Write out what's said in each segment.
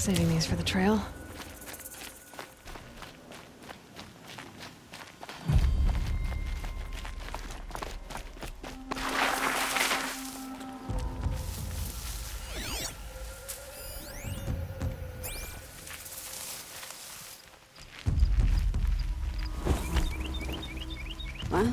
Saving these for the trail. What?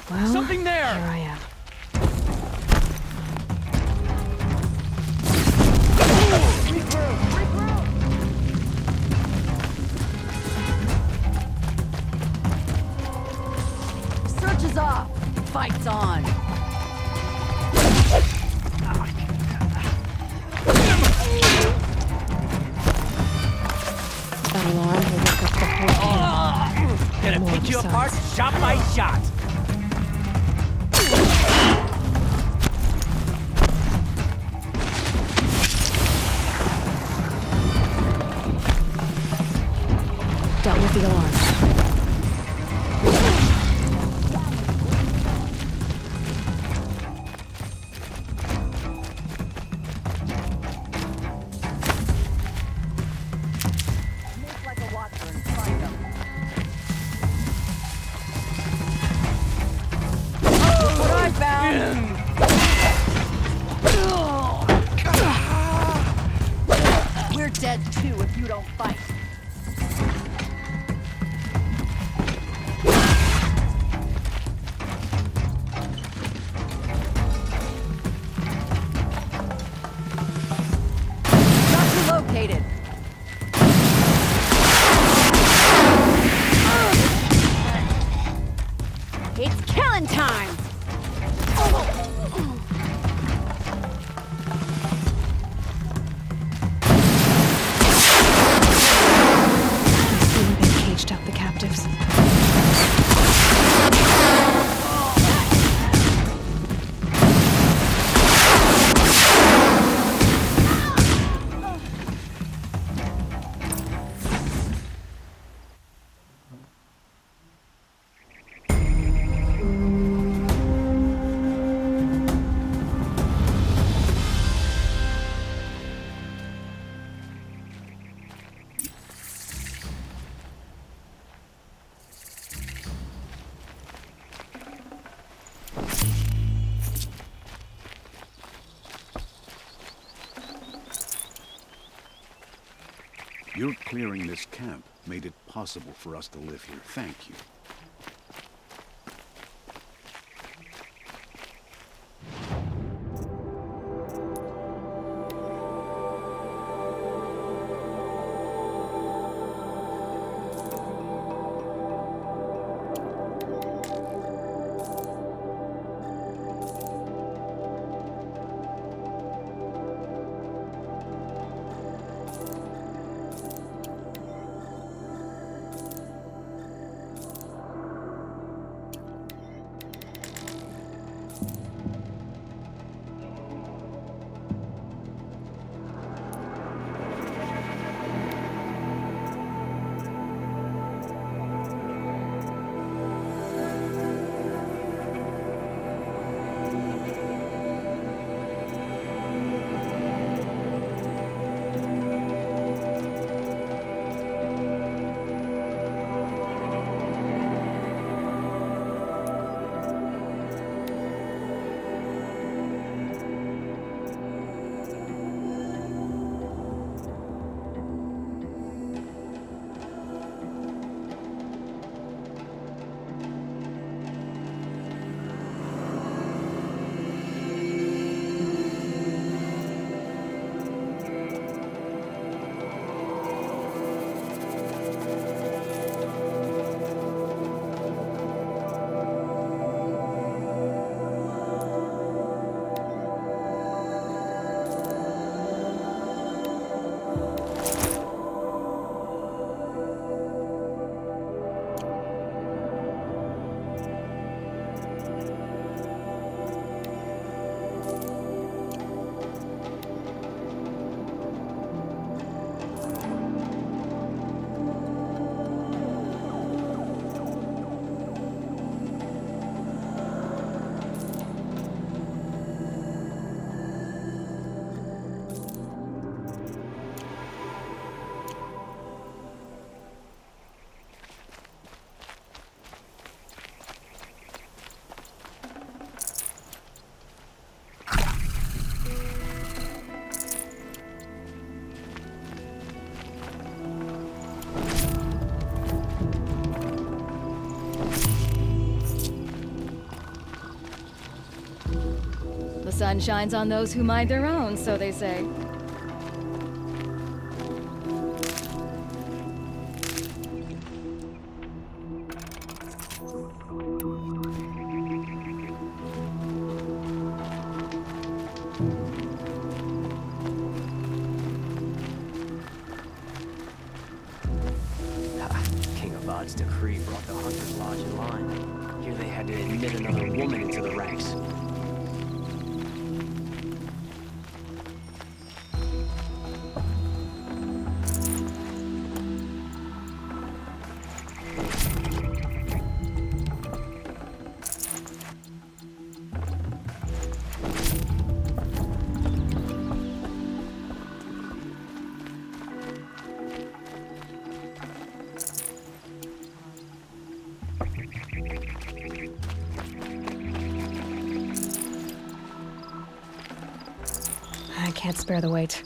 Well, Something there! Here I am. Search is off. Fight's on. That alarm will wake up the whole camp. Gonna More pick you apart besides. shot by shot. Dealt with the alarm. Move like a watcher and find them. Look what I found! We're dead too if you don't fight. Got you located. It's killing time! Soon they caged up the captives. Your clearing this camp made it possible for us to live here. Thank you. sun shines on those who mind their own, so they say. King Avad's decree brought the Hunter's Lodge in line. Here they had to admit another woman into the ranks. I can't spare the weight.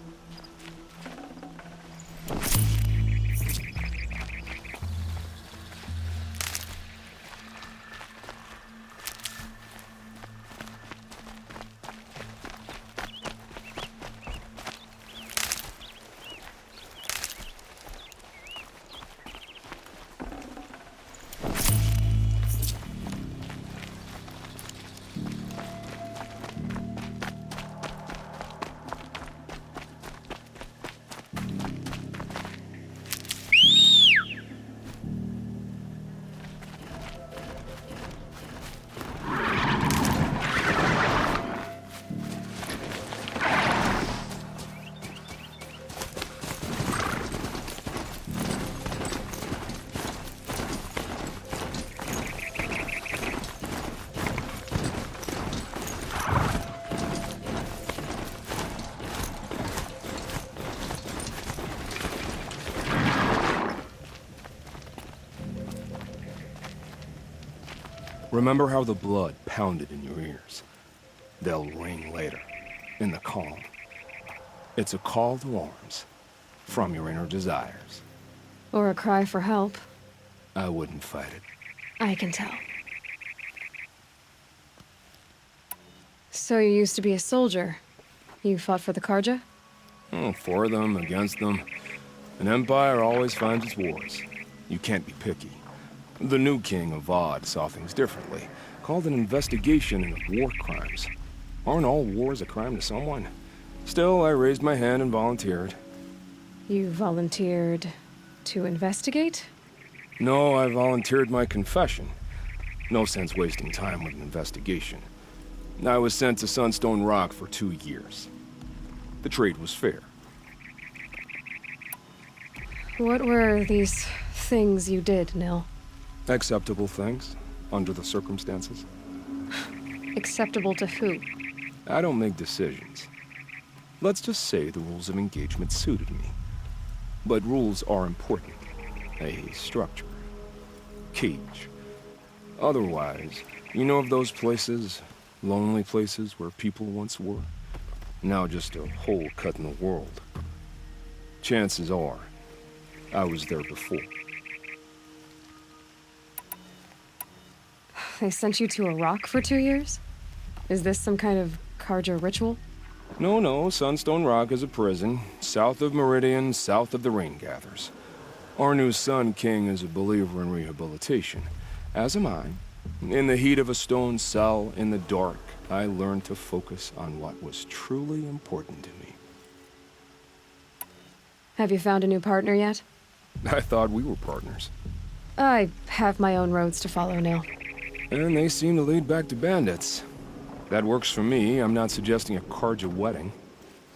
Remember how the blood pounded in your ears? They'll ring later, in the calm. It's a call to arms, from your inner desires. Or a cry for help. I wouldn't fight it. I can tell. So you used to be a soldier. You fought for the Karja? Oh, for them, against them. An empire always finds its wars. You can't be picky. The new king of Vod saw things differently. Called an investigation into war crimes. Aren't all wars a crime to someone? Still, I raised my hand and volunteered. You volunteered to investigate? No, I volunteered my confession. No sense wasting time with an investigation. I was sent to Sunstone Rock for 2 years. The trade was fair. What were these things you did, Nil? Acceptable things, under the circumstances. Acceptable to who? I don't make decisions. Let's just say the rules of engagement suited me. But rules are important. A structure. Cage. Otherwise, you know of those places, lonely places where people once were? Now just a hole cut in the world. Chances are, I was there before. They sent you to a rock for 2 years? Is this some kind of Karja ritual? No, Sunstone Rock is a prison, south of Meridian, south of the Rain Gathers. Our new Sun King is a believer in rehabilitation, as am I. In the heat of a stone cell, in the dark, I learned to focus on what was truly important to me. Have you found a new partner yet? I thought we were partners. I have my own roads to follow, Nil. And they seem to lead back to bandits. That works for me. I'm not suggesting a Karja wedding.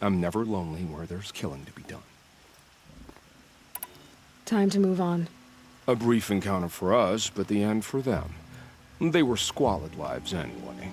I'm never lonely where there's killing to be done. Time to move on. A brief encounter for us, but the end for them. They were squalid lives anyway.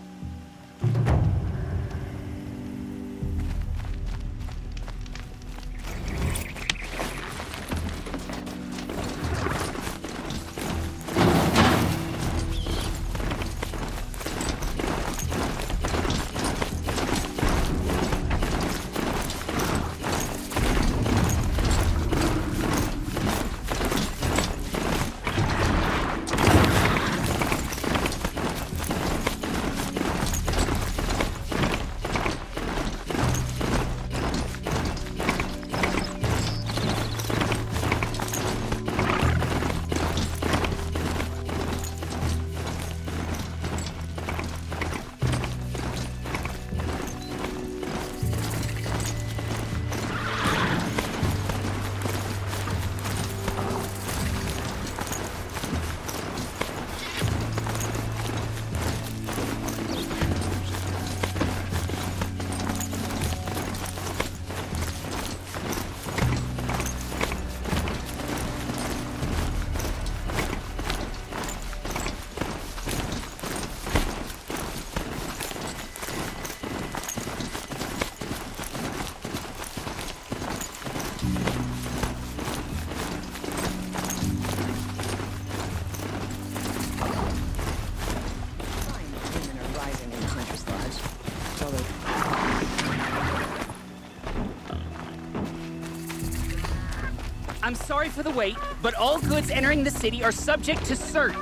I'm sorry for the wait, but all goods entering the city are subject to search.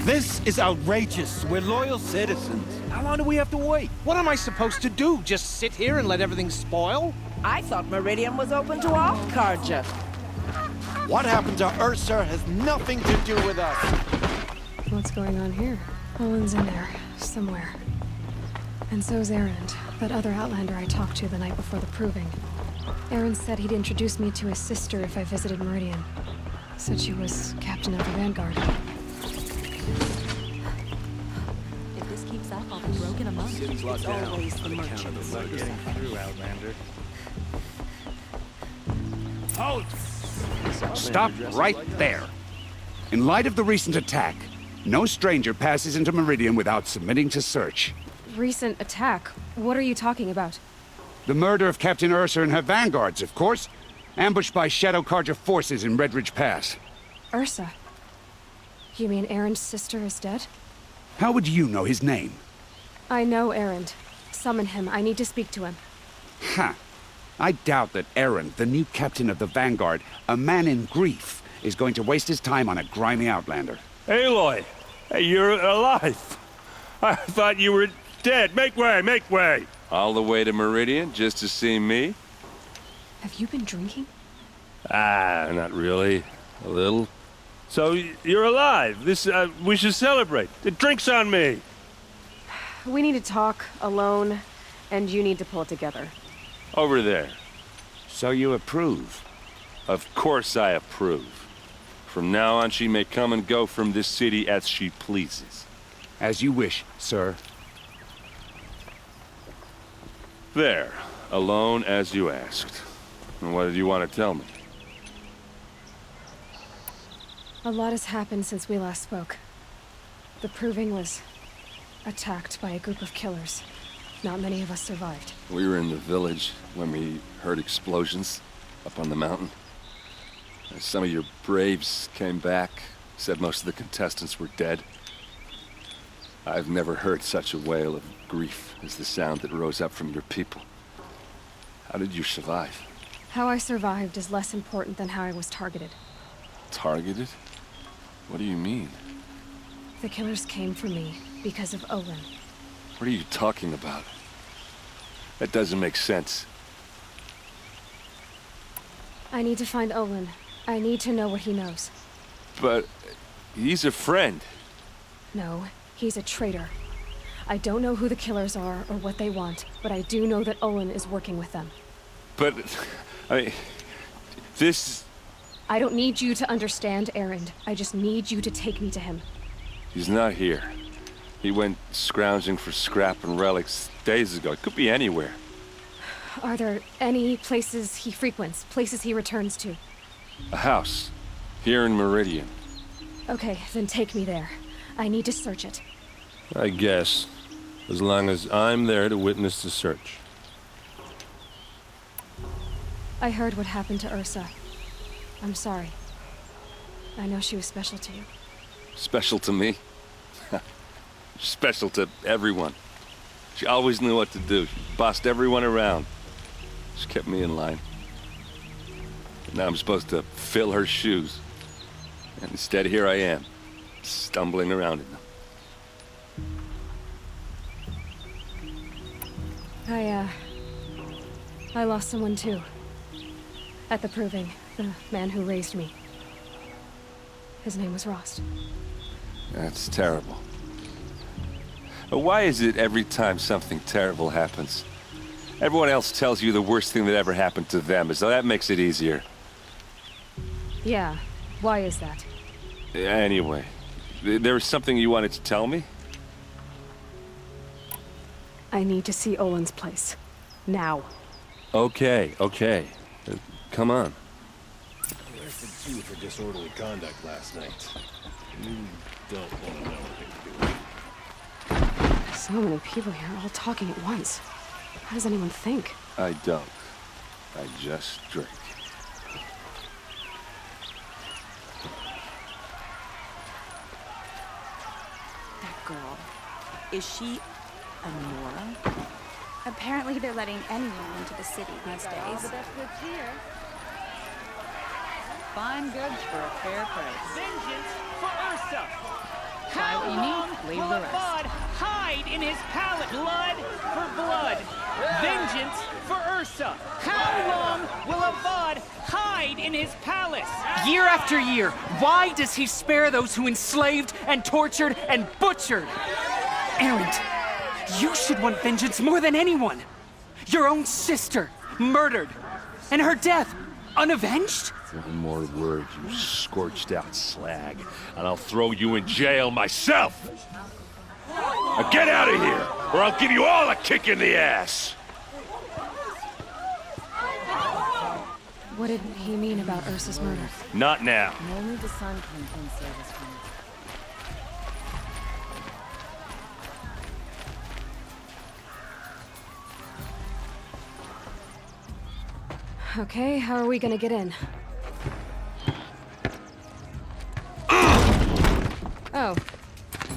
This is outrageous. We're loyal citizens. How long do we have to wait? What am I supposed to do? Just sit here and let everything spoil? I thought Meridian was open to all Carja. What happened to Ursa has nothing to do with us. What's going on here? Owen's in there, somewhere. And so's Erend, that other Outlander I talked to the night before the proving. Erend said he'd introduce me to his sister if I visited Meridian. Said she was captain of the Vanguard. If this keeps up, I'll be broken a month. City's locked down Always the on account of merchants. the murder. Through, Outlander. Halt! Stop right there. In light of the recent attack, no stranger passes into Meridian without submitting to search. Recent attack? What are you talking about? The murder of Captain Ursa and her vanguards, of course. Ambushed by Shadow Carja forces in Redridge Pass. Ursa? You mean Erend's sister is dead? How would you know his name? I know Erend. Summon him. I need to speak to him. Ha! I doubt that Erend, the new captain of the Vanguard, a man in grief, is going to waste his time on a grimy outlander. Aloy! Hey, you're alive! I thought you were dead. Make way, make way! All the way to Meridian just to see me? Have you been drinking? Ah, not really. A little. So, you're alive. We should celebrate. The drink's on me. We need to talk, alone, and you need to pull it together. Over there. So you approve? Of course I approve. From now on, she may come and go from this city as she pleases. As you wish, sir. There. Alone as you asked. And what did you want to tell me? A lot has happened since we last spoke. The Proving was attacked by a group of killers. Not many of us survived. We were in the village when we heard explosions up on the mountain. And some of your braves came back, said most of the contestants were dead. I've never heard such a wail of grief as the sound that rose up from your people. How did you survive? How I survived is less important than how I was targeted. Targeted? What do you mean? The killers came for me because of Olin. What are you talking about? That doesn't make sense. I need to find Olin. I need to know what he knows. But he's a friend. No, he's a traitor. I don't know who the killers are or what they want, but I do know that Olin is working with them. But, I mean, this... I don't need you to understand, Erend. I just need you to take me to him. He's not here. He went scrounging for scrap and relics days ago. It could be anywhere. Are there any places he frequents, places he returns to? A house. Here in Meridian. Okay, then take me there. I need to search it. I guess. As long as I'm there to witness the search. I heard what happened to Ursa. I'm sorry. I know she was special to you. Special to me? Special to everyone. She always knew what to do. She bossed everyone around. She kept me in line. Now I'm supposed to fill her shoes. And instead, here I am, stumbling around in them. I lost someone too. At the Proving, the man who raised me. His name was Rost. That's terrible. But why is it every time something terrible happens, everyone else tells you the worst thing that ever happened to them, as though that makes it easier? Yeah, why is that? Anyway, there was something you wanted to tell me? I need to see Olin's place. Now. Okay. Come on. Arrested two for disorderly conduct last night. You don't want to know anything, do you? So many people here, all talking at once. How does anyone think? I don't. I just drink. That girl. Is she a Nora? Apparently they're letting anyone into the city these days. Fine goods for a fair price. Vengeance for Ursa! Buy what you need, leave will the rest. Avad hide in his palate? Blood for blood. Vengeance for Ursa. How long will Avad hide in his palace? Year after year, why does he spare those who enslaved and tortured and butchered? Erend, you should want vengeance more than anyone. Your own sister, murdered, and her death, unavenged? One more word, you scorched out slag, and I'll throw you in jail myself! Now get out of here, or I'll give you all a kick in the ass! What did he mean about Ursa's murder? Not now. Only the Sun King can save us from it. Okay, how are we gonna get in? Oh,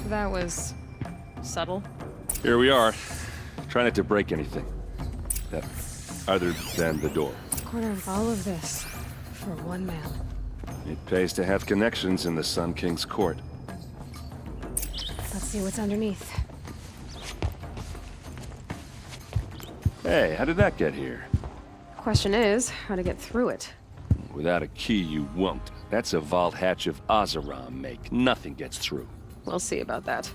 that was subtle. Here we are. Try not to break anything. That, other than the door. Cornered all of this for one man. It pays to have connections in the Sun King's court. Let's see what's underneath. Hey, how did that get here? Question is, how to get through it. Without a key, you won't. That's a vault hatch of Azeram make. Nothing gets through. We'll see about that.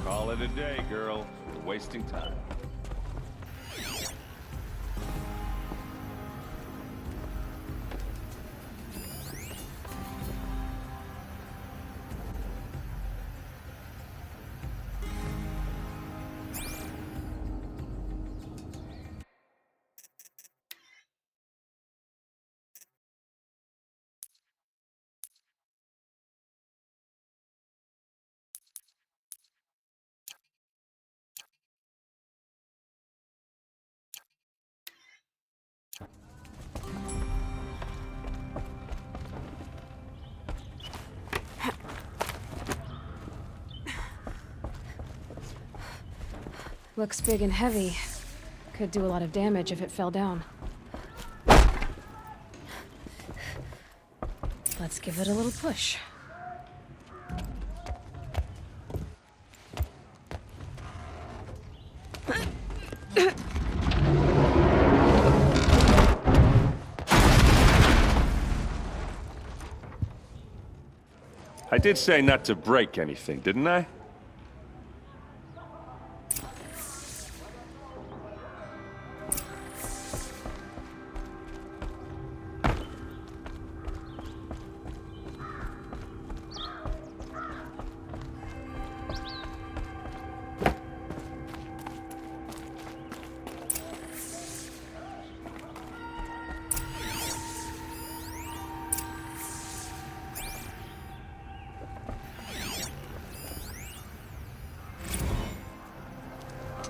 Call it a day, girl. You're wasting time. Looks big and heavy. Could do a lot of damage if it fell down. Let's give it a little push. I did say not to break anything, didn't I?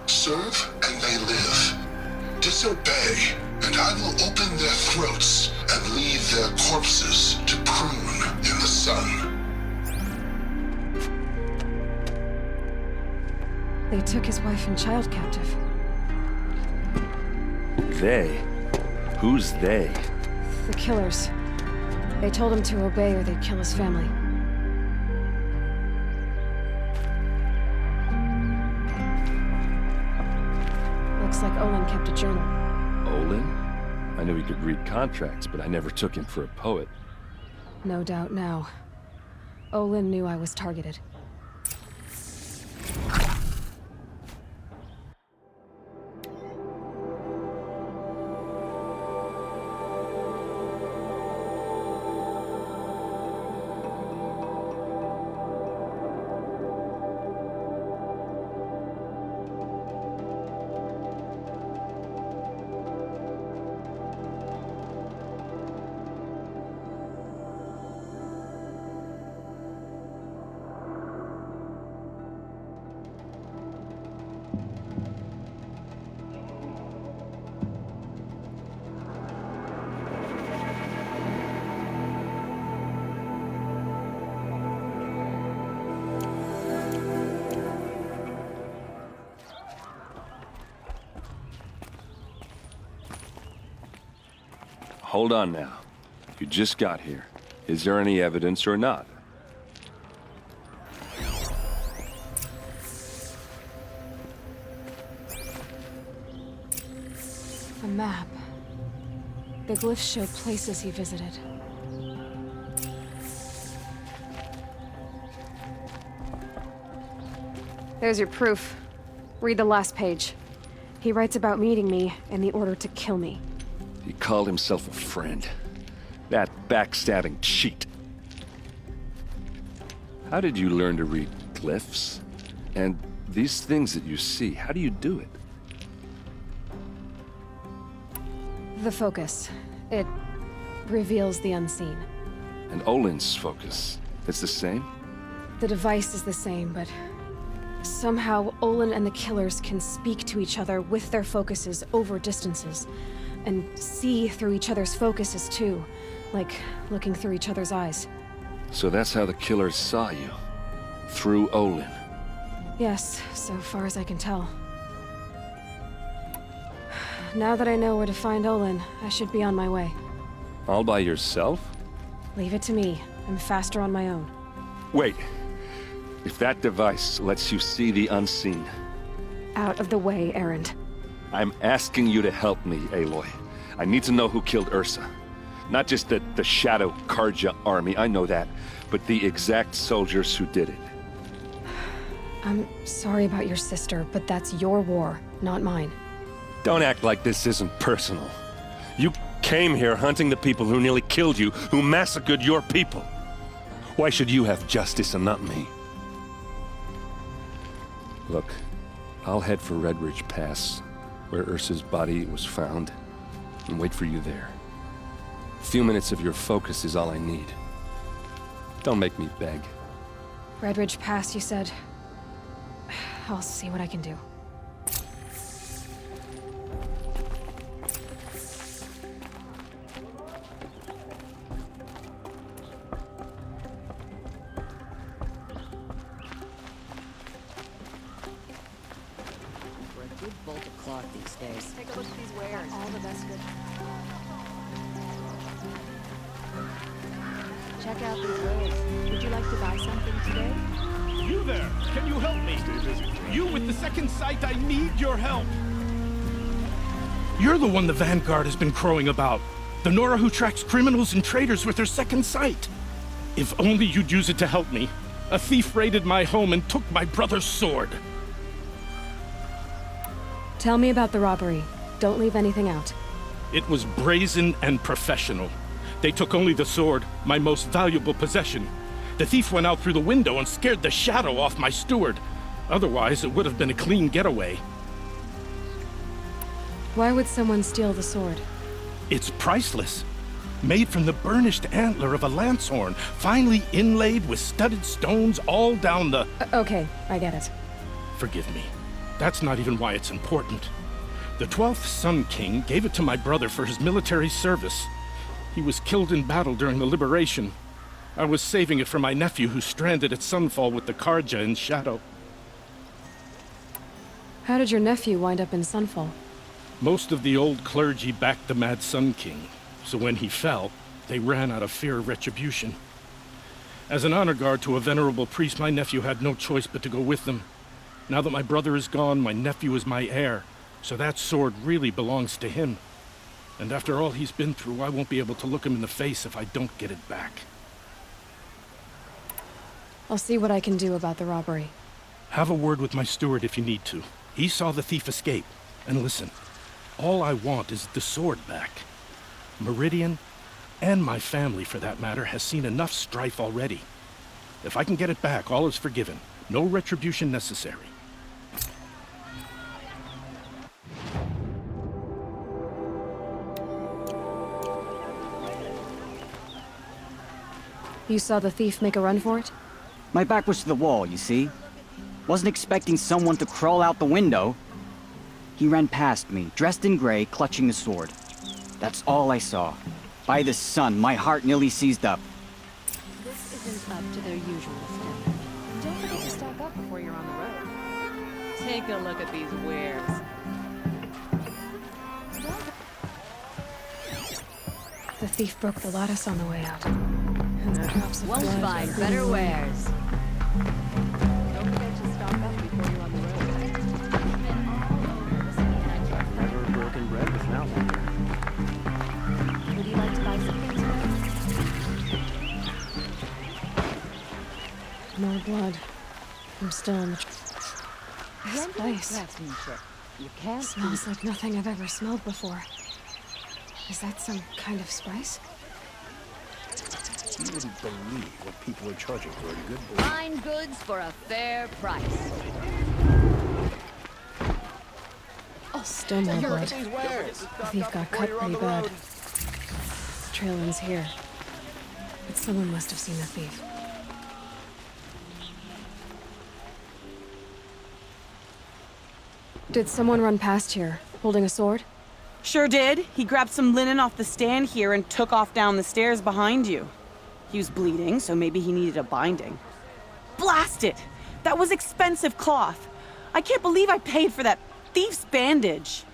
Serve and they live. Disobey, and I will open their throats and leave their corpses to prune in the sun. They took his wife and child captive. They? Who's they? The killers. They told him to obey or they'd kill his family. Looks like Olin kept a journal. Olin? I knew he could read contracts, but I never took him for a poet. No doubt now. Olin knew I was targeted. hold on now. You just got here. Is there any evidence or not? A map. The glyphs show places he visited. There's your proof. Read the last page. He writes about meeting me in the order to kill me. He called himself a friend. That backstabbing cheat. How did you learn to read glyphs? And these things that you see, how do you do it? The focus. It reveals the unseen. And Olin's focus, it's the same? The device is the same, but somehow Olin and the killers can speak to each other with their focuses over distances, and see through each other's focuses too, like looking through each other's eyes. So that's how the killers saw you? Through Olin? Yes, so far as I can tell. Now that I know where to find Olin, I should be on my way. All by yourself? Leave it to me. I'm faster on my own. Wait. If that device lets you see the unseen... Out of the way, Erend. I'm asking you to help me, Aloy. I need to know who killed Ursa. Not just the Shadow Karja army, I know that, but the exact soldiers who did it. I'm sorry about your sister, but that's your war, not mine. Don't act like this isn't personal. You came here hunting the people who nearly killed you, who massacred your people. Why should you have justice and not me? Look, I'll head for Red Ridge Pass, where Ursa's body was found, and wait for you there. A few minutes of your focus is all I need. Don't make me beg. Red Ridge Pass, you said? I'll see what I can do. Days. Take a look at these wares. All the best good. Check out these wares. Would you like to buy something today? You there! Can you help me? You with the second sight, I need your help! You're the one the Vanguard has been crowing about. The Nora who tracks criminals and traitors with her second sight. If only you'd use it to help me. A thief raided my home and took my brother's sword. Tell me about the robbery. Don't leave anything out. It was brazen and professional. They took only the sword, my most valuable possession. The thief went out through the window and scared the shadow off my steward. Otherwise, it would have been a clean getaway. Why would someone steal the sword? It's priceless. Made from the burnished antler of a lancehorn, finely inlaid with studded stones all down the... Okay, I get it. Forgive me. That's not even why it's important. The 12th Sun King gave it to my brother for his military service. He was killed in battle during the liberation. I was saving it for my nephew who's stranded at Sunfall with the Karja in Shadow. How did your nephew wind up in Sunfall? Most of the old clergy backed the Mad Sun King, so when he fell, they ran out of fear of retribution. As an honor guard to a venerable priest, my nephew had no choice but to go with them. Now that my brother is gone, my nephew is my heir, so that sword really belongs to him. And after all he's been through, I won't be able to look him in the face if I don't get it back. I'll see what I can do about the robbery. Have a word with my steward if you need to. He saw the thief escape. And listen, all I want is the sword back. Meridian, and my family for that matter, has seen enough strife already. If I can get it back, all is forgiven. No retribution necessary. You saw the thief make a run for it? My back was to the wall, you see? Wasn't expecting someone to crawl out the window. He ran past me, dressed in gray, clutching the sword. That's all I saw. By the sun, my heart nearly seized up. This isn't up to their usual standard. Don't forget to stock up before you're on the road. Take a look at these wares. The thief broke the lattice on the way out. And the drops of Won't blood find are better bleeding away. wares. Don't forget to stock up before you're on the road. I've never broken bread with an outlander. Would you like to buy something today? More blood. I'm still in the... Spice. You can't Smells like nothing I've ever smelled before. Is that some kind of spice? You wouldn't believe what people are charging for a good boy. Fine goods for a fair price. Still more blood. The thief got cut pretty bad. The trail ends here. But someone must have seen the thief. Did someone run past here, holding a sword? Sure did. He grabbed some linen off the stand here and took off down the stairs behind you. He was bleeding, so maybe he needed a binding. Blast it! That was expensive cloth. I can't believe I paid for that thief's bandage.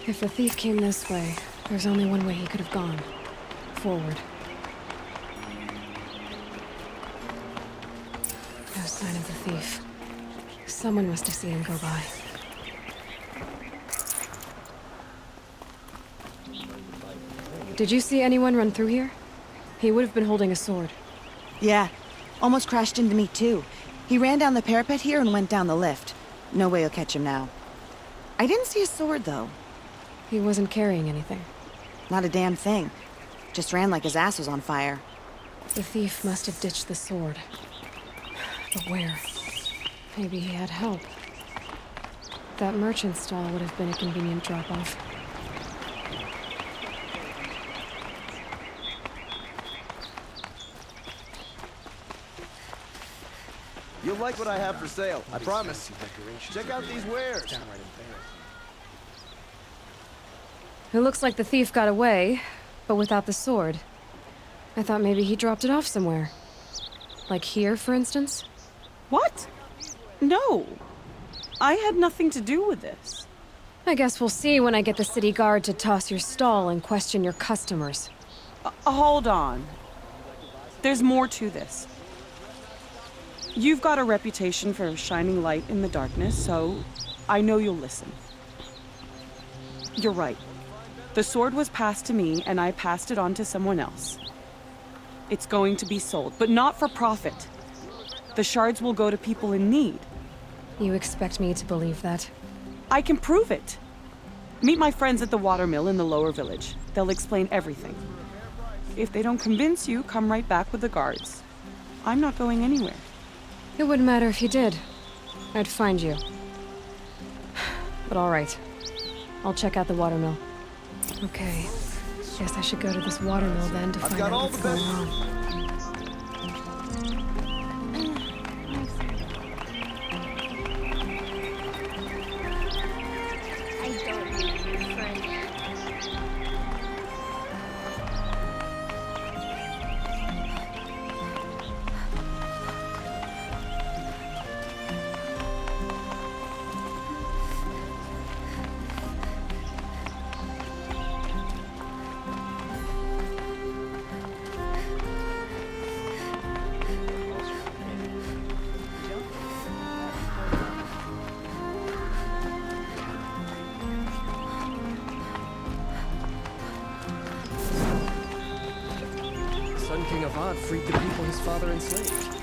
If the thief came this way, there's only one way he could have gone. Forward. No sign of the thief. Someone must have seen him go by. Did you see anyone run through here? He would have been holding a sword. Yeah. Almost crashed into me, too. He ran down the parapet here and went down the lift. No way you'll catch him now. I didn't see a sword, though. He wasn't carrying anything. Not a damn thing. Just ran like his ass was on fire. The thief must have ditched the sword. But where? Maybe he had help. That merchant stall would have been a convenient drop-off. You'll like what I have for sale, I promise. Check out these wares. It looks like the thief got away, but without the sword. I thought maybe he dropped it off somewhere. Like here, for instance? What? No. I had nothing to do with this. I guess we'll see when I get the city guard to toss your stall and question your customers. Hold on. There's more to this. You've got a reputation for shining light in the darkness, so I know you'll listen. You're right. The sword was passed to me, and I passed it on to someone else. It's going to be sold, but not for profit. The shards will go to people in need. You expect me to believe that? I can prove it. Meet my friends at the watermill in the lower village. They'll explain everything. If they don't convince you, come right back with the guards. I'm not going anywhere. It wouldn't matter if you did. I'd find you. But all right. I'll check out the watermill. Okay. Guess I should go to this watermill then to find out what's going on. Sun King Avad freed the people his father enslaved.